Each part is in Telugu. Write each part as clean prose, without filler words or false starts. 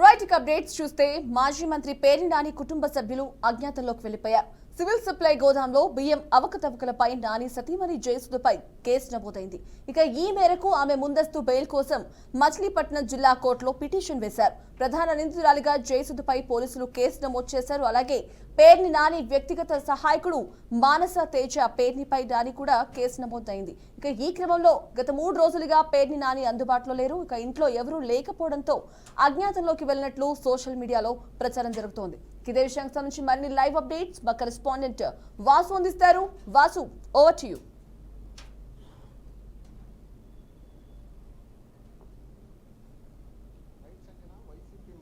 రైట్ అప్డేట్స్ చూస్తే మాజీ మంత్రి పేర్ని నాని కుటుంబ సభ్యులు అజ్ఞాతంలోకి వెళ్లిపోయారు. సివిల్ సప్లై గోదాంలో బియ్యం అవకతవకలపై నాని సతీమణి జయసుధపై కేసు నమోదైంది. ఇక ఈ మేరకు ఆమె ముందస్తు బెయిల్ కోసం మచిలీపట్నం జిల్లా కోర్టులో పిటిషన్ వేశారు. ప్రధాన నిందితురాలిగా జయసుధపై పోలీసులు కేసు నమోదు చేశారు. అలాగే పేర్ని నాని వ్యక్తిగత సహాయకుడు మానస తేజ పేర్నిపై నాని కూడా కేసు నమోదైంది. ఇక ఈ క్రమంలో గత 3 రోజులుగా పేర్ని నాని అందుబాటులో లేరు. ఇక ఇంట్లో ఎవరూ లేకపోవడంతో అజ్ఞాతంలోకి వెళ్లినట్లు సోషల్ మీడియాలో ప్రచారం జరుగుతోంది. ఇదే విషయానికి సంబంధించి మరిన్ని లైవ్ అప్డేట్స్ మా కరెస్పాండెంట్ వాసు అందిస్తారు. Vasu, over to you.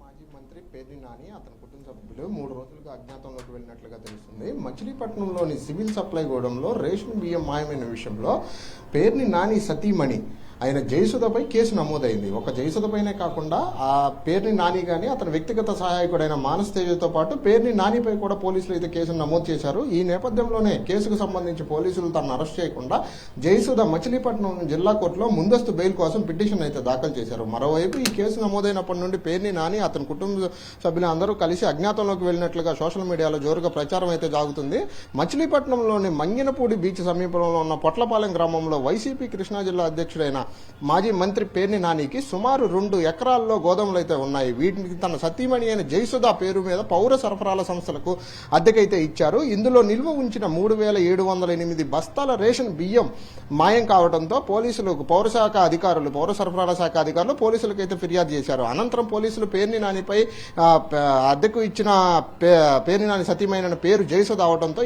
మాజీ మంత్రి పేర్ని నాని అతని కుటుంబ సభ్యులు 3 రోజులుగా అజ్ఞాతంలోకి వెళ్ళినట్లుగా తెలుస్తుంది. మచిలీపట్నంలోని సివిల్ సప్లై గోడంలో రేషన్ బియ్యం మాయమైన విషయంలో పేర్ని నాని సతీమణి ఆయన జయసుధపై కేసు నమోదైంది. ఒక జయసుధపైనే కాకుండా ఆ పేర్ని నాని కానీ అతని వ్యక్తిగత సహాయకుడైన మానస్ తేజతో పాటు పేర్ని నానిపై కూడా పోలీసులు అయితే కేసును నమోదు చేశారు. ఈ నేపథ్యంలోనే కేసుకు సంబంధించి పోలీసులు తనను అరెస్ట్ చేయకుండా జయసుధ మచిలీపట్నం జిల్లా కోర్టులో ముందస్తు బెయిల్ కోసం పిటిషన్ అయితే దాఖలు చేశారు. మరోవైపు ఈ కేసు నమోదైనప్పటి నుండి పేర్ని నాని అతని కుటుంబ సభ్యులు అందరూ కలిసి అజ్ఞాతంలోకి వెళ్ళినట్లుగా సోషల్ మీడియాలో జోరుగా ప్రచారం అయితే సాగుతుంది. మచిలీపట్నంలోని మంగినపూడి బీచ్ సమీపంలో ఉన్న పొట్లపాలెం గ్రామంలో వైసీపీ కృష్ణా జిల్లా అధ్యక్షుడైన మాజీ మంత్రి పేర్ని నానికి సుమారు 2 ఎకరాల్లో గోదాములు అయితే ఉన్నాయి. వీటికి తన సతీమణి అయిన జయసుధ పేరు మీద పౌర సరఫరాల సంస్థలకు అద్దెకైతే ఇచ్చారు. ఇందులో నిల్వ ఉంచిన 3708 బస్తాల రేషన్ బియ్యం మాయం కావడంతో పోలీసులకు పౌర సరఫరాల శాఖ అధికారులు పోలీసులకైతే ఫిర్యాదు చేశారు. అనంతరం పోలీసులు పేర్ని నానిపై అద్దెకు ఇచ్చిన పేర్ని నాని సతీమణి పేరు జయసుధ అవడంతో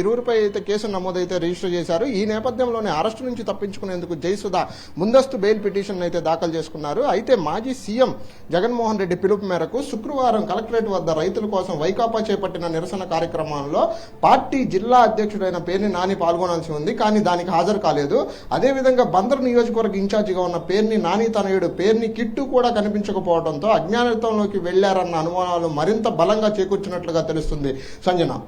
ఇరువురిపై అయితే కేసు నమోదైతే రిజిస్టర్ చేశారు. ఈ నేపథ్యంలోనే అరెస్టు నుంచి తప్పించుకునేందుకు జయసుధ ముందస్తు బెయిల్ పిటిషన్ అయితే దాఖలు చేసుకున్నారు. అయితే మాజీ సీఎం జగన్మోహన్ రెడ్డి పిలుపు మేరకు శుక్రవారం కలెక్టరేట్ వద్ద రైతుల కోసం వైకాపా చేపట్టిన నిరసన కార్యక్రమంలో పార్టీ జిల్లా అధ్యక్షుడైన పేర్ని నాని పాల్గొనాల్సి ఉంది. కానీ దానికి హాజరు కాలేదు. అదేవిధంగా బందర్ నియోజకవర్గ ఇన్ఛార్జిగా ఉన్న పేర్ని నాని తనయుడు పేర్ని కిట్టు కూడా కనిపించకపోవడంతో అజ్ఞాతంలోకి వెళ్లారన్న అనుమానాలు మరింత బలంగా చేకూర్చినట్లుగా తెలుస్తుంది. సంజన.